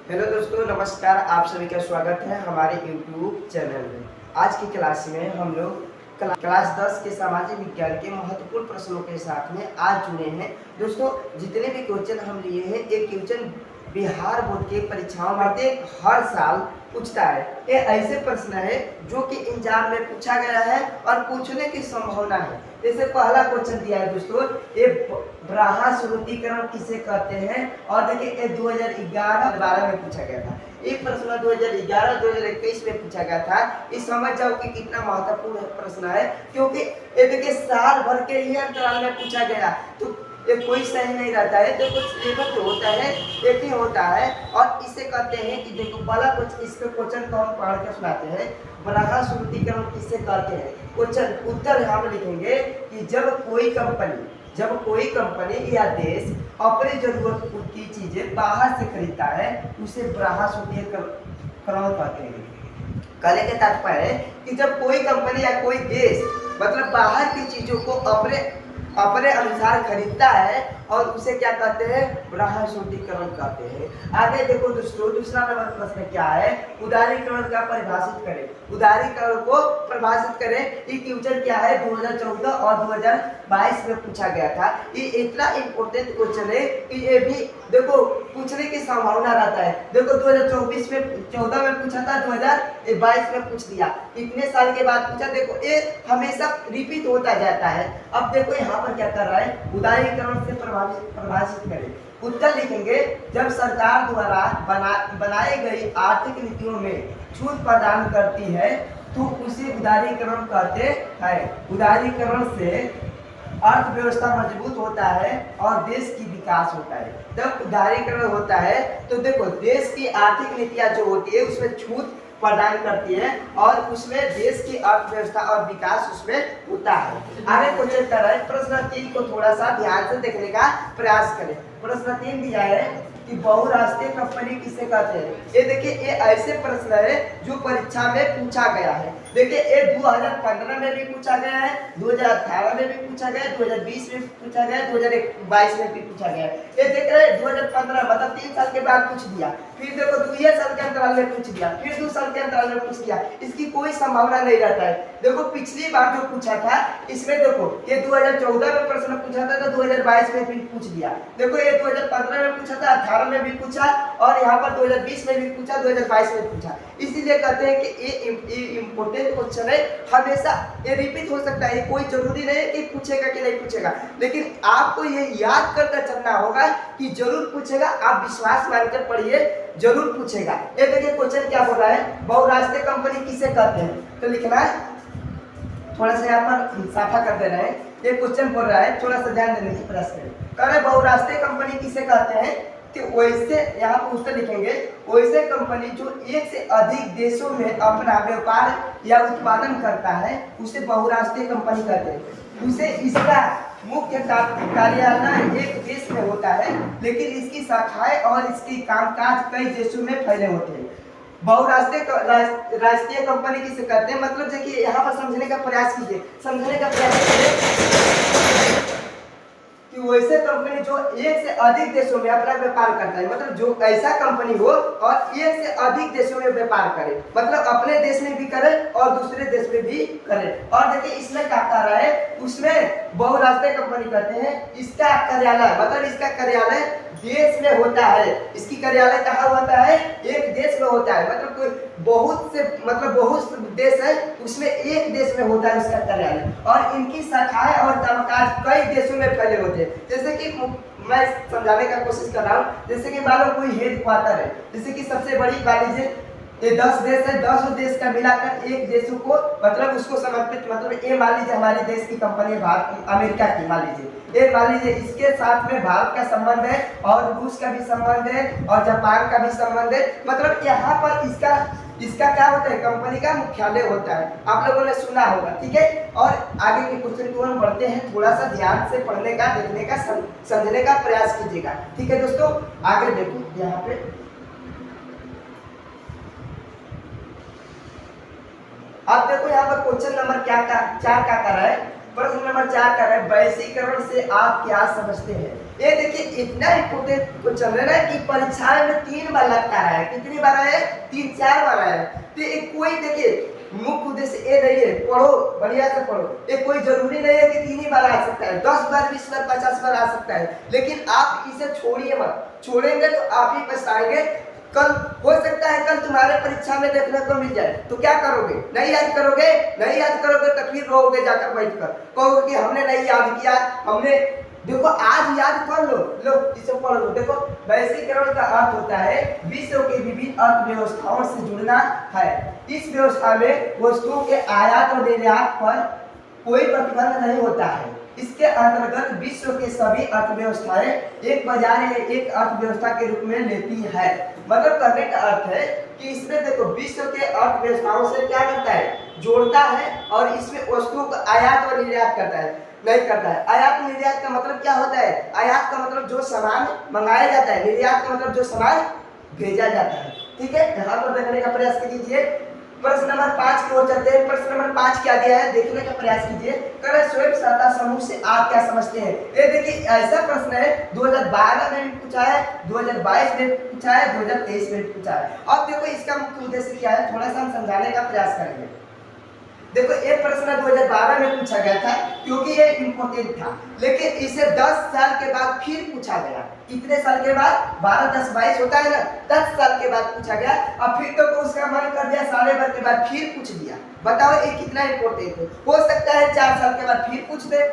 Hello दोस्तों, नमस्कार। आप सभी का स्वागत है हमारे YouTube चैनल में। आज की क्लास में हम लोग क्लास 10 के सामाजिक विज्ञान के महत्वपूर्ण प्रश्नों के साथ में आज जुड़े हैं। दोस्तों, जितने भी क्वेश्चन हम लिए हैं, एक क्वेश्चन बिहार बोर्ड के परीक्षाओं में हर साल पूछता है। ये ऐसे प्रश्न है जो कि एग्जाम में पूछा गया है और पूछने की संभावना है। जैसे पहला क्वेश्चन दिया है दोस्तों, ये ब्राहा श्रुतिकरण किसे कहते हैं। और देखिए, ये 2011-12 में पूछा गया था। एक प्रश्न 2011-2021 में पूछा गया था। इस समझ जाओ कि कितना महत्वपूर्ण प्रश्न है, क्योंकि ये देखिए साल भर के लिए अंतराल में पूछा गया, तो ये कोई सही नहीं रहता है। तो कुछ सिलेबस जो होता है एक ही होता है, और इसे कहते हैं कि देखो पहला कुछ इसके क्वेश्चन को हम पढ़ के सुनाते हैं। ब्राहा श्रुतिकरण किसे कहते हैं। क्वेश्चन उत्तर यहाँ पे लिखेंगे कि जब कोई कंपनी या देश अपनी जरूरत की चीजें बाहर से खरीदता है, उसे ब्राहा श्रुतिकरण कहते हैं। कहने के तात्पर्य है कि जब कोई कंपनी या कोई देश मतलब बाहर की चीजों को अपने अनुसार खरीदता है, और उसे क्या कहते हैं, ब्राहा श्रुतिकरण कहते हैं। आगे देखो दोस्तों, दूसरा नंबर प्रश्न क्या है, उदारीकरण का परिभाषित करें। उदारीकरण को परिभाषित करें। ये क्वेश्चन क्या है, 2014 और 2022 में पूछा गया था। ये इतना इम्पोर्टेंट क्वेश्चन है कि ये भी देखो पूछने की संभावना रहता है। देखो 2024 में 14 में पूछा था, 2022 में पूछ दिया, इतने साल के बाद पूछा। देखो ये हमेशा रिपीट होता जाता है। अब देखो यहाँ पर क्या कर रहा है, उदारीकरण से परिभाषित करें। उत्तर लिखेंगे, जब सरकार द्वारा बनाई गई आर्थिक नीतियों में छूट प्रदान करती है तो उसे उदारीकरण कहते हैं। उदारीकरण से अर्थव्यवस्था मजबूत होता है और देश की विकास होता है। जब उदारीकरण होता है तो देखो देश की आर्थिक नीतियां जो होती है उसमें छूट प्रदान करती है, और उसमें देश की अर्थव्यवस्था और विकास उसमें होता है। आगे क्वेश्चन कर रहे हैं, प्रश्न 3 को थोड़ा सा ध्यान से देखने का प्रयास करें। प्रश्न 3 दिया है कि बहुराष्ट्रीय कंपनी किसे कहते हैं। ये देखिए, ये ऐसे प्रश्न है जो परीक्षा में पूछा गया है। देखिए, ये 2015 में भी पूछा गया है, 2018 में भी पूछा गया है, 2020 में पूछा गया है, 2022 में भी पूछा गया है। ये देख रहे हैं 2015 मतलब 3 साल के बाद पूछ दिया, फिर देखो 2 साल के अंतराल में पूछ दिया, फिर 2 साल के अंतराल में पूछ दिया। इसकी कोई संभावना नहीं रहता है। देखो पिछली बार जो पूछा था इसमें देखो ये 2014 में प्रश्न पूछा था, तो 2022 में भी पूछ दिया। देखो ये 2015 में पूछा था, 18 में भी पूछा, और यहाँ पर 2020 में भी पूछा, 2022 में पूछा। इसीलिए कहते हैं कि ये इम्पोर्टेंट क्वेश्चन है, हमेशा ये रिपीट हो सकता है। कोई जरूरी नहीं है कि पूछेगा कि नहीं पूछेगा, लेकिन आपको ये याद करके चलना होगा कि जरूर पूछेगा। आप विश्वास मानकर पढ़िए, जरूर पूछेगा। ये देखिए क्वेश्चन क्या बोल रहा है, बहुराष्ट्रीय कंपनी किसे कहते हैं। तो लिखना है, थोड़ा सा यहाँ पर साफा कर दे रहे हैं। ये क्वेश्चन बोल रहा है, थोड़ा सा ध्यान देने की प्रयास करें। कह रहे बहुराष्ट्रीय कंपनी किसे कहते हैं, कि वैसे यहाँ पर उत्तर लिखेंगे, वैसे कंपनी जो एक से अधिक देशों में अपना व्यापार या उत्पादन करता है उसे बहुराष्ट्रीय कंपनी कहते हैं। उसे इसका मुख्य कार्यालय एक देश में होता है, लेकिन इसकी शाखाएं और इसकी कामकाज कई देशों में फैले होते हैं। राष्ट्रीय कंपनी किसे कहते हैं, मतलब देखिए यहाँ पर समझने का प्रयास कीजिए, कि वैसे कंपनी जो एक से अधिक देशों में अपना व्यापार करता है, मतलब जो ऐसा कंपनी हो और एक से अधिक देशों में व्यापार करे, मतलब अपने देश में भी करे और दूसरे देश में भी करे। और देखिए इसमें क्या कर रहा है, उसमें बहुराष्ट्रीय कंपनी कहते हैं। इसका कार्यालय मतलब इसका कार्यालय देश में होता है। इसकी कार्यालय कहाँ होता है, एक देश में होता है। मतलब कोई बहुत देश है, उसमें एक देश में होता है इसका कार्यालय, और इनकी शाखाएं और कामकाज कई देशों में फैले होते हैं। जैसे कि मैं समझाने का कोशिश कर रहा हूँ, जैसे कि मान लो कोई हेड क्वार्टर है, जैसे कि सबसे बड़ी मान लीजिए ये 10 देश है, 10 देश का मिलाकर एक देशों को मतलब उसको समर्पित, मतलब ये मान लीजिए हमारे देश की कंपनी भारत अमेरिका की मान लीजिए, ये मान लीजिए इसके साथ में भारत का संबंध है और रूस का भी संबंध है और जापान का भी संबंध है। मतलब यहाँ पर इसका क्या होता है, कंपनी का मुख्यालय होता है। आप लोगों ने सुना होगा, ठीक है। और आगे के क्वेश्चन को हम बढ़ते हैं, थोड़ा सा ध्यान से पढ़ने का, देखने का, समझने का प्रयास कीजिएगा, ठीक है दोस्तों। आगे देखो यहाँ पे अब देखो यहाँ पर क्वेश्चन नंबर 4 का कर रहा है। प्रश्न नंबर 4 कर रहा है, वैश्वीकरण से आप क्या समझते हैं। ये देखिए इतना इम्पोर्टेंट क्वेश्चन है ना कि परीक्षा में 3 बार लगता है। कितनी बार है? 3-4 बार है। तो ये कोई देखिए मुख्य उद्देश्य ये नहीं है, पढ़ो बढ़िया से पढ़ो। ये कोई जरूरी नहीं है कि 3 ही बार आ सकता है, 10 बार 20 बार 50 बार आ सकता है, लेकिन आप इसे छोड़िए मत। छोड़ेंगे तो आप ही पछताएंगे। कल हो सकता है कल तुम्हारे परीक्षा में देखने को मिल जाए, तो क्या करोगे? नहीं याद करोगे? नहीं याद करोगे तो फिर रोओगे जाकर बैठकर, कहोगे कि हमने नहीं याद किया, हमने। देखो आज याद कर लो, लो इसे पढ़ लो। देखो वैश्वीकरण का अर्थ होता है विश्व के विभिन्न अर्थव्यवस्थाओं से जुड़ना है। इस व्यवस्था में वस्तुओं के आयात और निर्यात पर कोई प्रतिबंध नहीं होता है। इसके अंतर्गत विश्व के सभी अर्थव्यवस्थाएं एक बाजार या एक अर्थव्यवस्था के रूप में लेती है। मतलब करने का अर्थ है कि इसमें देखो विश्व के अर्थव्यवस्थाओं से क्या करता है? जोड़ता है, और इसमें वस्तुओं का आयात और निर्यात करता है, नहीं करता है। आयात निर्यात का मतलब क्या होता है? आयात का मतलब जो सामान मंगाया जाता है, निर्यात का मतलब जो सामान भेजा जाता है। ठीक है, यहाँ पर देखने का प्रयास कीजिए। प्रश्न नंबर 5 की ओर चलते हैं। प्रश्न नंबर 5 क्या दिया है देखने का प्रयास कीजिए। कर स्वयं सहायता समूह से आप क्या समझते हैं? ये देखिए ऐसा प्रश्न है 2012 में भी पूछा है, 2022 में पूछा है, 2023 में पूछा है। अब देखो इसका मुख्य उद्देश्य क्या है, थोड़ा सा हम समझाने का प्रयास करेंगे। देखो ये प्रश्न 2012 में पूछा गया था क्योंकि ये इम्पोर्टेंट था, लेकिन इसे 10 साल के बाद फिर पूछा गया। कितने साल के बाद? 12, 10, 22 होता है ना, 10 साल के बाद पूछा गया। अब फिर तो उसका मन कर दिया, साल भर के बाद फिर पूछ दिया। बताओ ये कितना इम्पोर्टेंट है। हो सकता है 4 साल के बाद फिर पूछ दे,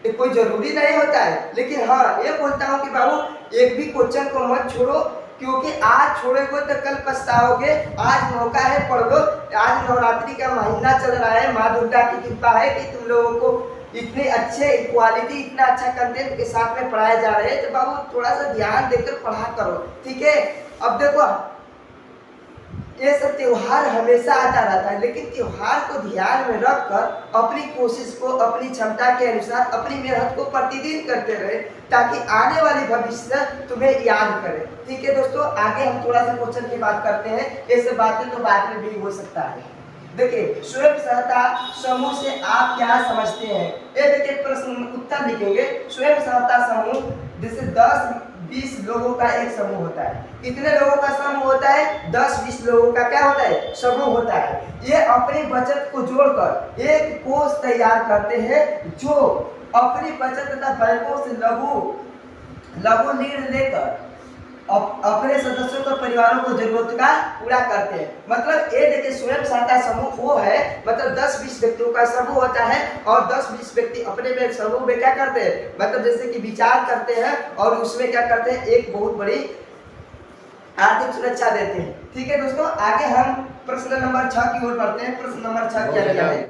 ये कोई जरूरी नहीं होता है। लेकिन हाँ ये बोलता हूँ कि बाबू एक भी क्वेश्चन को मत छोड़ो, क्योंकि आज छोड़ोगे तो कल पछताओगे। आज मौका है, पढ़ लो। आज नवरात्रि का महीना चल रहा है, माँ दुर्गा की कृपा है कि तुम लोगों को इतने अच्छे क्वालिटी, इतना अच्छा कंटेंट के साथ में पढ़ाए जा रहे हैं। तो बाबू थोड़ा सा ध्यान देकर पढ़ा करो, ठीक है। अब देखो ये सब त्योहार हमेशा आता रहता है, लेकिन त्योहार को ध्यान में रखकर अपनी कोशिश को अपनी क्षमता के अनुसार अपनी मेहनत को प्रतिदिन करते रहे, ताकि आने वाली भविष्य तुम्हें याद करे। ठीक है दोस्तों, आगे हम थोड़ा सा क्वेश्चन की बात करते हैं। ये सब बातें तो बाद में भी हो सकता है। देखिए स्वयं सहायता समूह से आप क्या समझते हैं? ये देखिए प्रश्न उत्तर लिखेंगे। स्वयं सहायता समूह जैसे 10-20 लोगों का एक समूह होता है। कितने लोगों का समूह होता है? 10-20 लोगों का क्या होता है? समूह होता है। ये अपनी बचत को जोड़कर एक कोष तैयार करते हैं, जो अपनी बचत तथा बैंकों से लघु ऋण लेकर अपने सदस्यों को, परिवारों को जरूरत का पूरा करते हैं। मतलब ये देखिए स्वयं सहायता समूह वो है, मतलब 10-20 व्यक्तियों का समूह होता है, और 10-20 व्यक्ति अपने में समूह में क्या करते हैं, मतलब जैसे कि विचार करते हैं, और उसमें क्या करते हैं, एक बहुत बड़ी आर्थिक सुरक्षा देते हैं। ठीक है दोस्तों, आगे हम प्रश्न नंबर 6 की ओर बढ़ते हैं। प्रश्न नंबर 6 क्या दिया है?